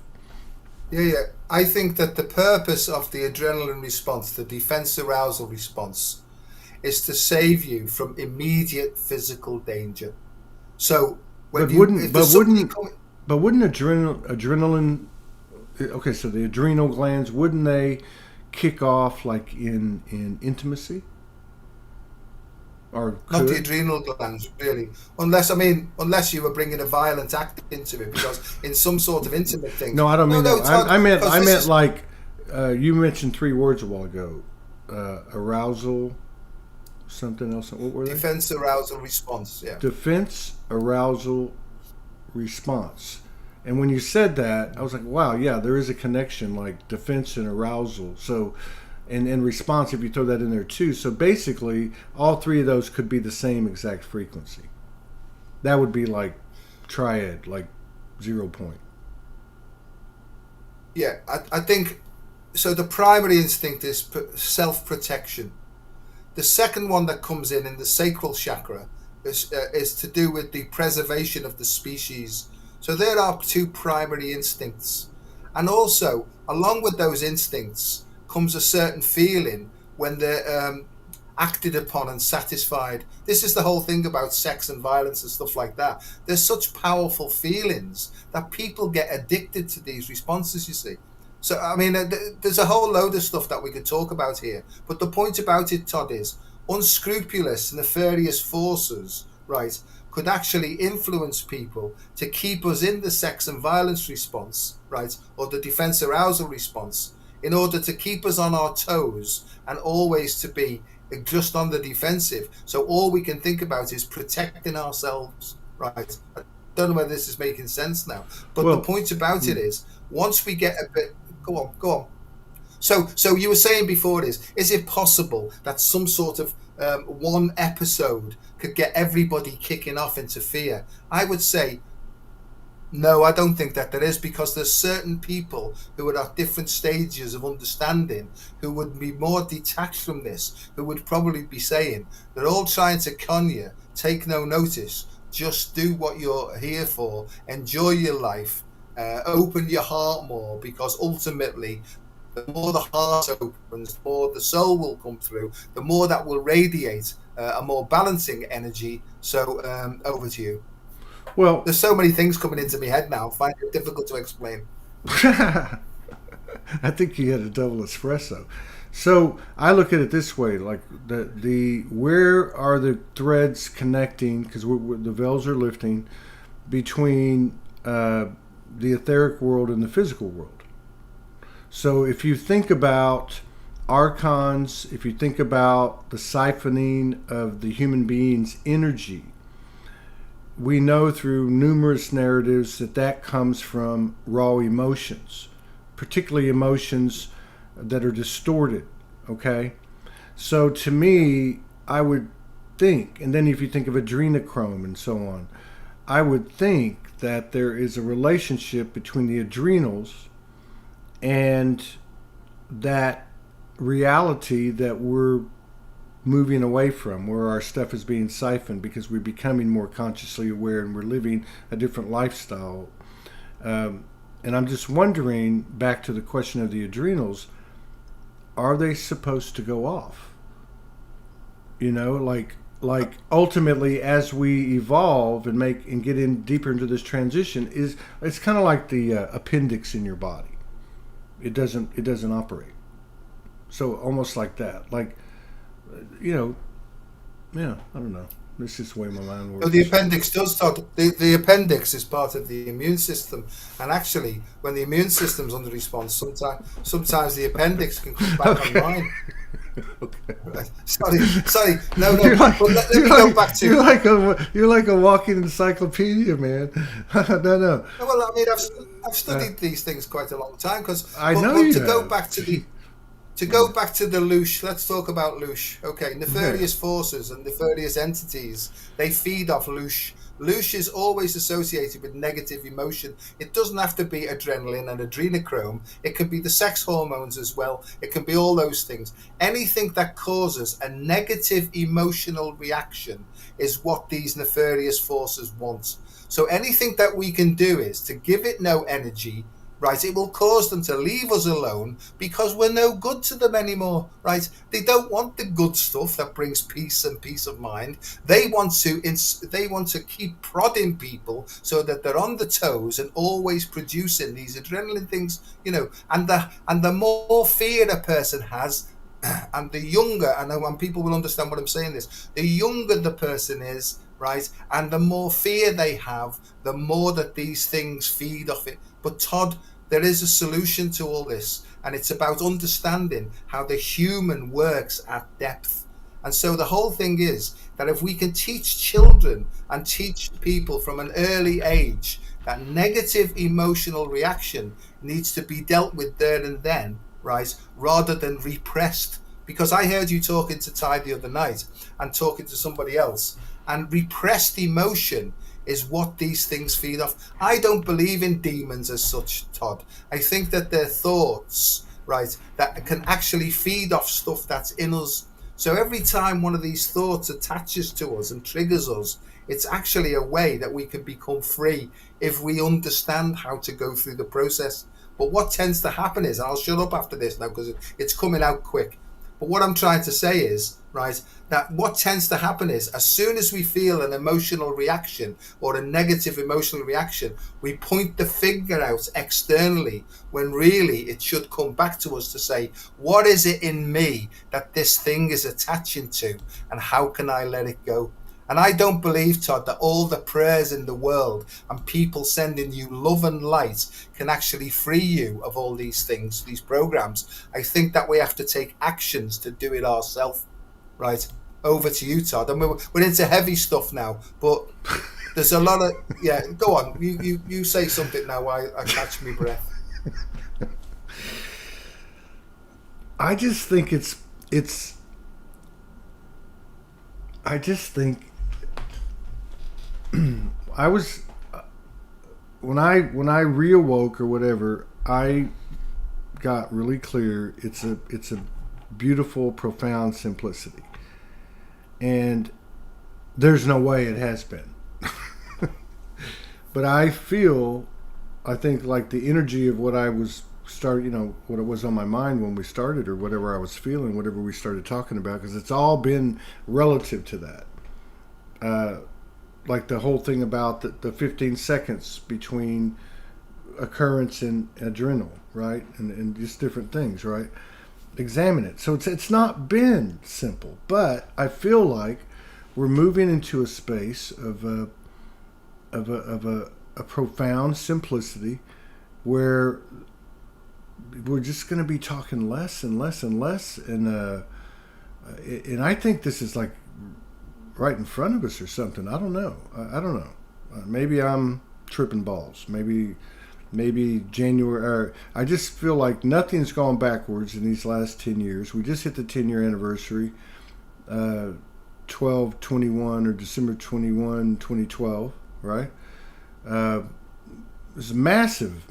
Yeah. I think that the purpose of the adrenaline response, the defense arousal response, is to save you from immediate physical danger. So wouldn't adrenaline? Okay, so the adrenal glands, wouldn't they kick off like in intimacy? Or not the adrenal glands, really, unless you were bringing a violent act into it, because in some sort of intimate thing. No, I don't mean that. I meant like you mentioned 3 words a while ago: arousal, something else. What were they? Defense arousal response. Yeah. Defense arousal response. And when you said that, I was like, wow, yeah, there is a connection, like defense and arousal. So. And response, if you throw that in there too. So basically, all 3 of those could be the same exact frequency. That would be like triad, like 0 point. Yeah, I think so. The primary instinct is self-protection. The second one that comes in the sacral chakra is to do with the preservation of the species. So there are 2 primary instincts. And also, along with those instincts, comes a certain feeling when they're acted upon and satisfied. This is the whole thing about sex and violence and stuff like that. There's such powerful feelings that people get addicted to these responses, you see. So, I mean, there's a whole load of stuff that we could talk about here. But the point about it, Todd, is unscrupulous, nefarious forces, right, could actually influence people to keep us in the sex and violence response, right, or the defense arousal response, in order to keep us on our toes and always to be just on the defensive. So all we can think about is protecting ourselves, right? I don't know whether this is making sense now, but the point about it is, once we get a bit... Go on. So you were saying before is it possible that some sort of one episode could get everybody kicking off into fear? I would say, no, I don't think that there is, because there's certain people who are at different stages of understanding who would be more detached from this, who would probably be saying, they're all trying to con you, take no notice, just do what you're here for, enjoy your life, open your heart more, because ultimately, the more the heart opens, the more the soul will come through, the more that will radiate a more balancing energy. So over to you. Well, there's so many things coming into my head now. I find it difficult to explain. I think you had a double espresso. So I look at it this way: like the where are the threads connecting? Because the veils are lifting between the etheric world and the physical world. So if you think about archons, if you think about the siphoning of the human being's energy, we know through numerous narratives that comes from raw emotions, particularly emotions that are distorted, okay? So to me, I would think, and then if you think of adrenochrome and so on, I would think that there is a relationship between the adrenals and that reality that we're moving away from, where our stuff is being siphoned because we're becoming more consciously aware and we're living a different lifestyle. And I'm just wondering, back to the question of the adrenals, are they supposed to go off? You know, like ultimately, as we evolve and get in deeper into this transition, it's kind of like the appendix in your body. It doesn't operate. So almost like that, like, you know, yeah, I don't know. This is the way my mind works. So the appendix does talk. The appendix is part of the immune system, and actually, when the immune system's under response, sometimes the appendix can come back online. Okay. Right. Sorry. No. Let me go back to you're like a walking encyclopedia, man. No. Well, I mean, I've studied these things quite a long time because I know you to have. go back to the. To go back to the loosh, let's talk about loosh. Okay, nefarious forces and nefarious entities, they feed off loosh. Loosh is always associated with negative emotion. It doesn't have to be adrenaline and adrenochrome. It can be the sex hormones as well. It can be all those things. Anything that causes a negative emotional reaction is what these nefarious forces want. So anything that we can do is to give it no energy. Right, it will cause them to leave us alone because we're no good to them anymore. Right, they don't want the good stuff that brings peace and peace of mind. They want to keep prodding people so that they're on the toes and always producing these adrenaline things. You know, and the more fear a person has, and the younger, and people will understand what I'm saying. The younger the person is, right, and the more fear they have, the more that these things feed off it. But Todd, there is a solution to all this, and it's about understanding how the human works at depth. And so the whole thing is that if we can teach children and teach people from an early age that negative emotional reaction needs to be dealt with there and then, right, rather than repressed. Because I heard you talking to Ty the other night and talking to somebody else, and repressed emotion is what these things feed off. I don't believe in demons as such, Todd. I think that they're thoughts, right, that can actually feed off stuff that's in us. So every time one of these thoughts attaches to us and triggers us, it's actually a way that we can become free if we understand how to go through the process. But what tends to happen is, and I'll shut up after this now because it's coming out quick, but what I'm trying to say is, right, that what tends to happen is as soon as we feel an emotional reaction or a negative emotional reaction, we point the finger out externally when really it should come back to us to say, what is it in me that this thing is attaching to, and how can I let it go? And I don't believe, Todd, that all the prayers in the world and people sending you love and light can actually free you of all these things, these programs. I think that we have to take actions to do it ourselves. Right, over to you, Todd. I mean, we're into heavy stuff now, but there's a lot of Go on, you say something now. I catch my breath. I just think I just think I was when I reawoke or whatever, I got really clear. It's a beautiful, profound simplicity. And there's no way it has been. But I think like the energy of what I was what it was on my mind when we started, or whatever I was feeling, whatever we started talking about, because it's all been relative to that. Like the whole thing about the 15 seconds between occurrence and adrenal, right? And just different things, right? Examine it. So it's not been simple, but I feel like we're moving into a space of a profound simplicity where we're just going to be talking less and less and less, and I think this is like right in front of us or something. I don't know. I don't know. Maybe I'm tripping balls. Maybe January, or I just feel like nothing's gone backwards in these last 10 years. We just hit the 10-year anniversary, 12/21 or December 21, 2012, right? There's a massive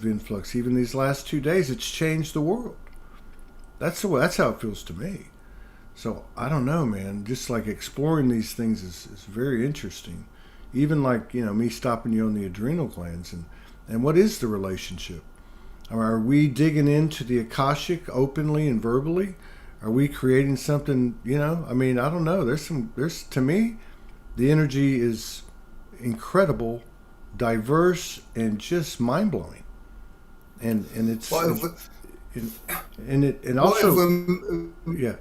influx. Even these last 2 days, it's changed the world. That's how it feels to me. So I don't know, man. Just like exploring these things is very interesting. Even like, me stopping you on the adrenal glands and what is the relationship? Are we digging into the Akashic openly and verbally? Are we creating something, I mean, I don't know. There's to me, the energy is incredible, diverse, and just mind blowing. And it's What and, if, and what if, also yeah.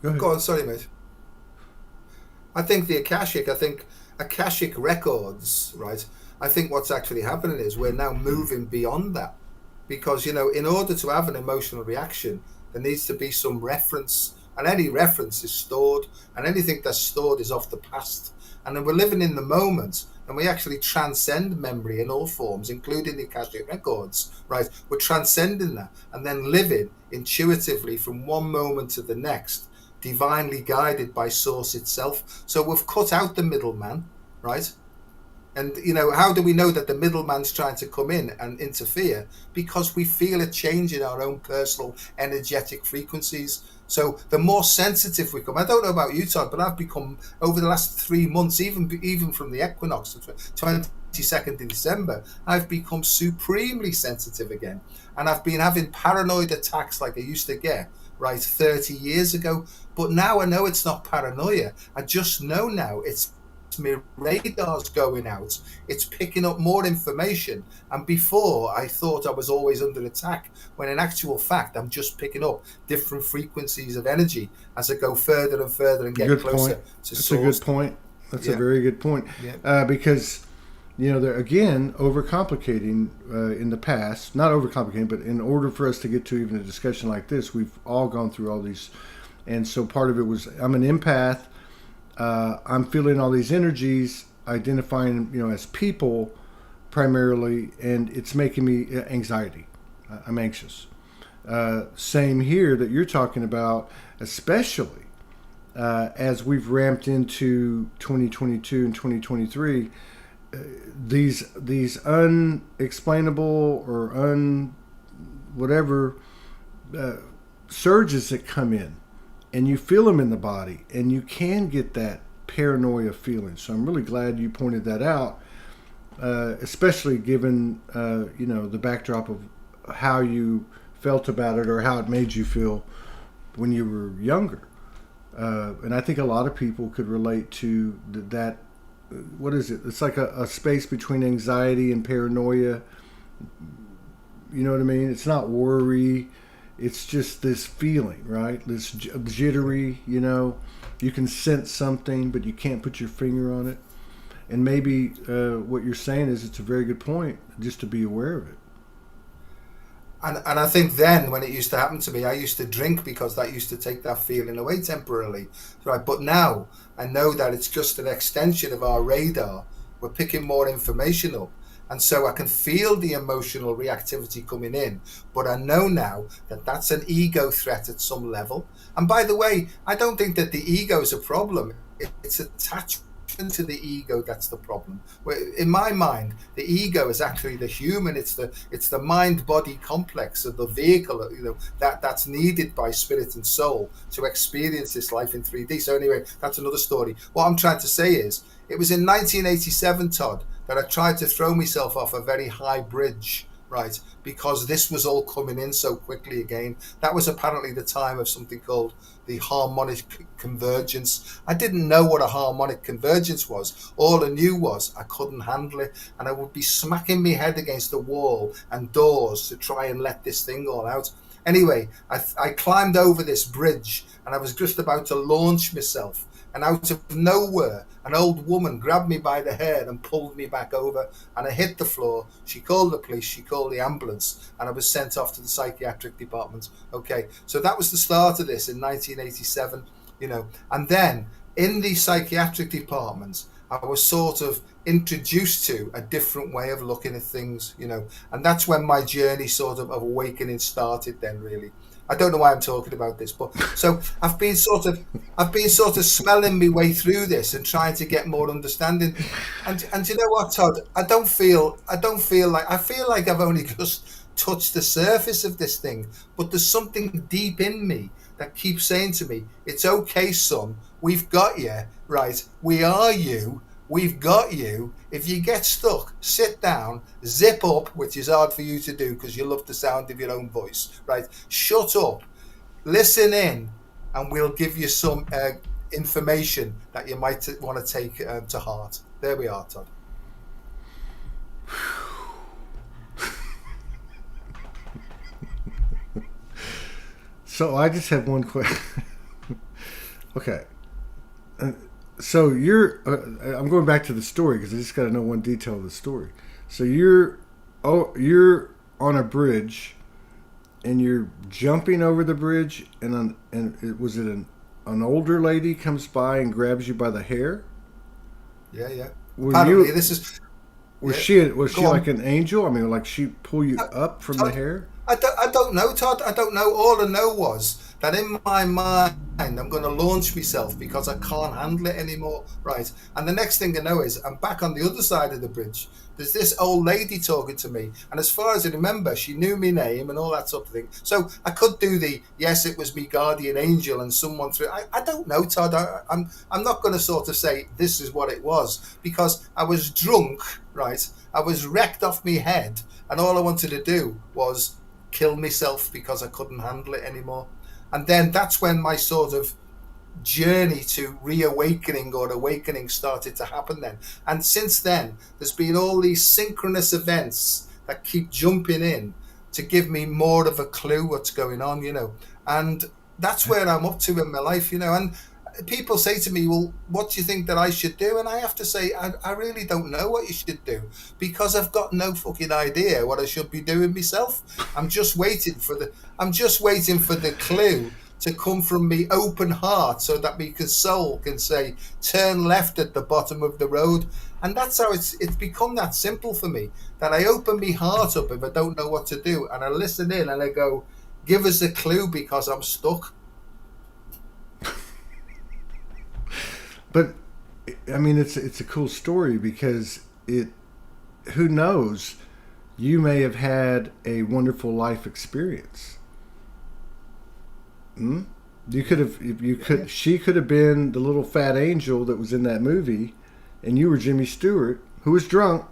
Go ahead. go on, sorry, mate. I think Akashic Records, right? I think what's actually happening is we're now moving beyond that, because in order to have an emotional reaction, there needs to be some reference, and any reference is stored, and anything that's stored is of the past. And then we're living in the moment, and we actually transcend memory in all forms, including the Akashic Records, right? We're transcending that and then living intuitively from one moment to the next, divinely guided by Source itself. So we've cut out the middleman, right? And how do we know that the middleman's trying to come in and interfere? Because we feel a change in our own personal energetic frequencies. So the more sensitive we become, I don't know about you, Todd, but I've become, over the last 3 months, even from the equinox, 22nd of December, I've become supremely sensitive again. And I've been having paranoid attacks like I used to get, right, 30 years ago. But now I know it's not paranoia. I just know now it's my radar's going out, it's picking up more information, and before I thought I was always under attack, when in actual fact I'm just picking up different frequencies of energy as I go further and further and get Good closer point. to That's Source. a good point. That's a Yeah. very good point. Yeah. Because they're again overcomplicating in the past, not overcomplicating, but in order for us to get to even a discussion like this, we've all gone through all these, and so part of it was I'm an empath. I'm feeling all these energies, identifying as people primarily, and it's making me anxiety. I'm anxious. Same here that you're talking about, especially as we've ramped into 2022 and 2023. These unexplainable or whatever surges that come in, and you feel them in the body, and you can get that paranoia feeling. So I'm really glad you pointed that out, especially given the backdrop of how you felt about it or how it made you feel when you were younger. And I think a lot of people could relate to that. What is it? It's like a space between anxiety and paranoia. You know what I mean? It's not worry. It's just this feeling, right? This jittery, you can sense something, but you can't put your finger on it. And maybe what you're saying is it's a very good point, just to be aware of it. And I think then when it used to happen to me, I used to drink because that used to take that feeling away temporarily, right? But now I know that it's just an extension of our radar. We're picking more information up. And so I can feel the emotional reactivity coming in, but I know now that that's an ego threat at some level. And by the way, I don't think that the ego is a problem. It's attachment to the ego that's the problem. In my mind, the ego is actually the human. It's the mind-body complex of the vehicle, that's needed by spirit and soul to experience this life in 3D. So anyway, that's another story. What I'm trying to say is, it was in 1987, Todd, that I tried to throw myself off a very high bridge, right? Because this was all coming in so quickly again. That was apparently the time of something called the harmonic convergence. I didn't know what a harmonic convergence was. All I knew was I couldn't handle it, and I would be smacking my head against the wall and doors to try and let this thing all out. Anyway, I climbed over this bridge, and I was just about to launch myself. And out of nowhere, an old woman grabbed me by the hair and pulled me back over, and I hit the floor. She called the police, she called the ambulance, and I was sent off to the psychiatric department. Okay, so that was the start of this in 1987, And then in the psychiatric department, I was sort of introduced to a different way of looking at things, and that's when my journey sort of awakening started then, really. I don't know why I'm talking about this, but so I've been sort of smelling my way through this and trying to get more understanding. And you know what, Todd? I feel like I've only just touched the surface of this thing, but there's something deep in me that keep saying to me, "It's okay, son. We've got you, right? We are you. We've got you. If you get stuck, sit down, zip up," which is hard for you to do because you love the sound of your own voice, right? Shut up, listen in, and we'll give you some information that you might want to take to heart. There we are, Todd. So I just have one question. Okay. So I'm going back to the story because I just got to know one detail of the story. So you're on a bridge, and you're jumping over the bridge, and was it an older lady comes by and grabs you by the hair? Yeah. Was Yeah. she like on. an angel? I mean, like she pull you up from the hair? I don't know, Todd. I don't know. All I know was that in my mind, I'm going to launch myself because I can't handle it anymore, right? And the next thing I know is I'm back on the other side of the bridge. There's this old lady talking to me, and as far as I remember, she knew my name and all that sort of thing. So I could do yes, it was me guardian angel and someone through. I don't know, Todd. I'm not going to sort of say this is what it was because I was drunk, right? I was wrecked off my head, and all I wanted to do was kill myself because I couldn't handle it anymore. And then that's when my sort of journey to reawakening or awakening started to happen then. And since then, there's been all these synchronous events that keep jumping in to give me more of a clue what's going on, And that's where I'm up to in my life, And people say to me, well, what do you think that I should do? And I have to say, I really don't know what you should do because I've got no fucking idea what I should be doing myself. I'm just waiting for the clue to come from me open heart so that me soul can say, turn left at the bottom of the road. And that's how it's become that simple for me, that I open my heart up if I don't know what to do. And I listen in and I go, give us a clue because I'm stuck. But I mean, it's a cool story because who knows, you may have had a wonderful life experience. She could have been the little fat angel that was in that movie, and you were Jimmy Stewart, who was drunk,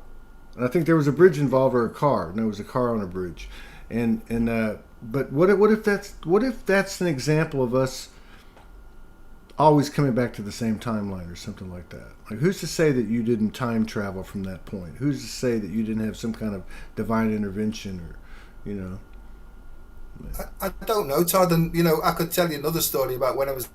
and I think there was a bridge involved or a car. No, it was a car on a bridge, but what if that's an example of us always coming back to the same timeline or something like that? Like, who's to say that you didn't time travel from that point? Who's to say that you didn't have some kind of divine intervention or, I don't know, Todd. And, I could tell you another story about when I was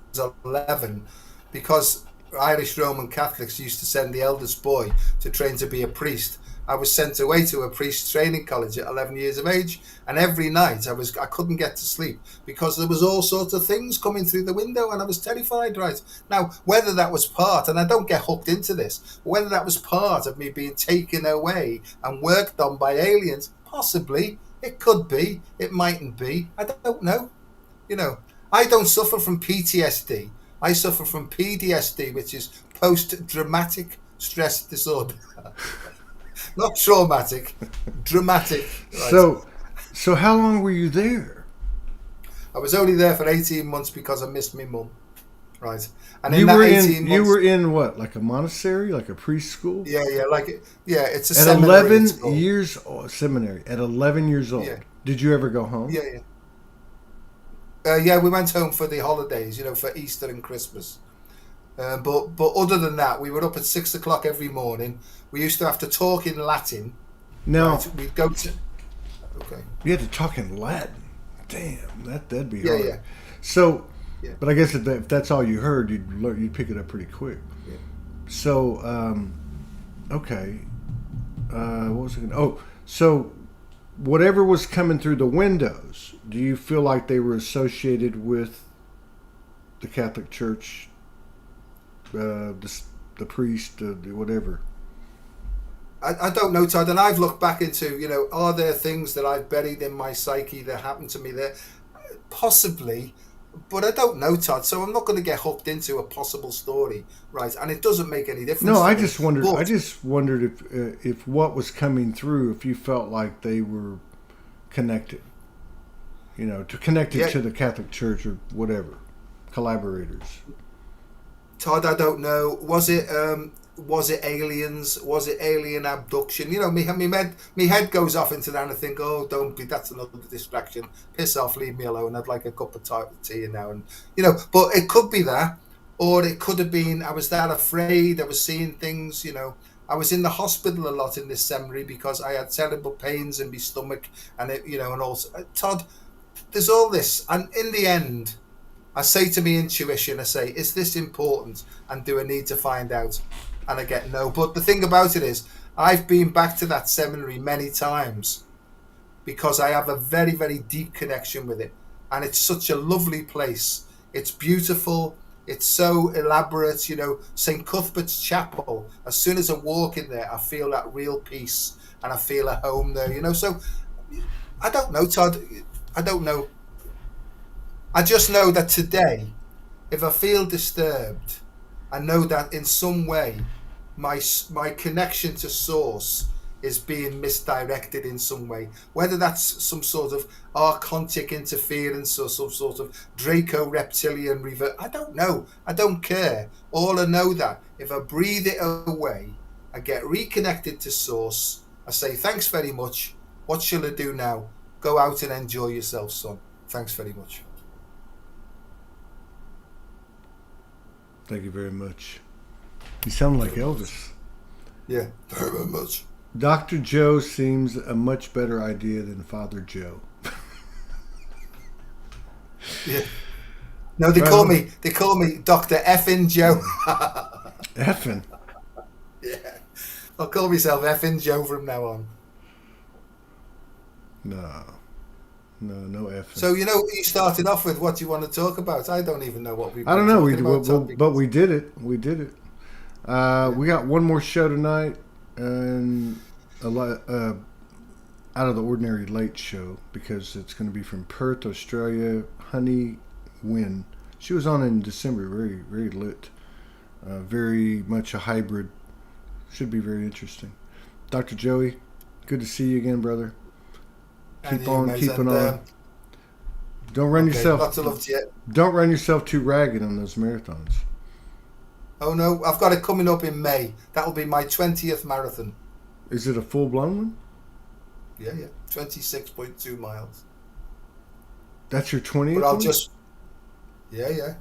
11, because Irish Roman Catholics used to send the eldest boy to train to be a priest. I was sent away to a priest training college at 11 years of age, and every night I couldn't get to sleep because there was all sorts of things coming through the window, and I was terrified, right? Now, whether that was part, and I don't get hooked into this, but whether that was part of me being taken away and worked on by aliens, possibly. It could be, it mightn't be, I don't know. I don't suffer from PTSD. I suffer from PDSD, which is post-traumatic stress disorder. Not traumatic, dramatic. Right? So how long were you there? I was only there for 18 months because I missed my mum. Right. And you were in what, like a monastery, like a preschool? Yeah, it's a at seminary. 11 years old, seminary. At 11 years old. Yeah. Did you ever go home? Yeah, we went home for the holidays, for Easter and Christmas. But other than that, we were up at 6 o'clock every morning. We used to have to talk in Latin. No. Right? We'd go to... Okay. You had to talk in Latin. Damn, that'd be hard. Yeah. So, but I guess if that's all you heard, you'd pick it up pretty quick. Yeah. So, okay. What was it? Oh, so whatever was coming through the windows, do you feel like they were associated with the Catholic Church, the priest, whatever? I don't know, Todd, and I've looked back into, are there things that I've buried in my psyche that happened to me there? Possibly, but I don't know, Todd, so I'm not going to get hooked into a possible story, right? And it doesn't make any difference. No, I just wondered if what was coming through, if you felt like they were connected. to connect it Yeah. to the Catholic Church or whatever, collaborators. Todd, I don't know. Was it aliens? Was it alien abduction? Me head goes off into that and I think, oh, don't be. That's another distraction. Piss off, leave me alone. I'd like a cup of tea now, and But it could be that, or it could have been I was that afraid. I was seeing things. I was in the hospital a lot in this seminary because I had terrible pains in my stomach, and and also Todd. There's all this, and in the end, I say to me intuition, I say, is this important? And do I need to find out? And I get no. But the thing about it is, I've been back to that seminary many times because I have a very, very deep connection with it. And it's such a lovely place. It's beautiful. It's so elaborate. St. Cuthbert's Chapel, as soon as I walk in there, I feel that real peace and I feel at home there, So I don't know, Todd. I don't know. I just know that today, if I feel disturbed, I know that in some way, my connection to source is being misdirected in some way. Whether that's some sort of archontic interference or some sort of Draco-reptilian revert, I don't know. I don't care. All I know that if I breathe it away, I get reconnected to source. I say, thanks very much. What shall I do now? Go out and enjoy yourself, son. Thanks very much. Thank you very much. You sound like Elvis. Yeah, very much. Dr. Joe seems a much better idea than Father Joe. Yeah. No, they call me Dr. Effin Joe. Effin? Yeah. I'll call myself Effin Joe from now on. No effing. So you started off with what you want to talk about. I don't even know what we've been I don't know. But we did it. We got one more show tonight, and a lot out of the ordinary late show because it's going to be from Perth, Australia. Honey Wynn. She was on in December. Very very lit. Very much a hybrid. Should be very interesting. Dr. Joey, good to see you again, brother. Keep on keeping on. Don't run yourself. Lots of love to you. Don't run yourself too ragged on those marathons. Oh no, I've got it coming up in May. That'll be my 20th marathon. Is it a full blown one? Yeah, 26.2 miles. That's your 20th. But I'll one? just. Yeah.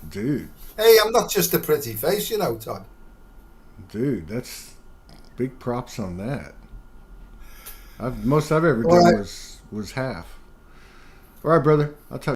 Dude. Hey, I'm not just a pretty face, Todd. Dude, that's big props on that. Most I've ever done was half. All right, brother. I'll talk.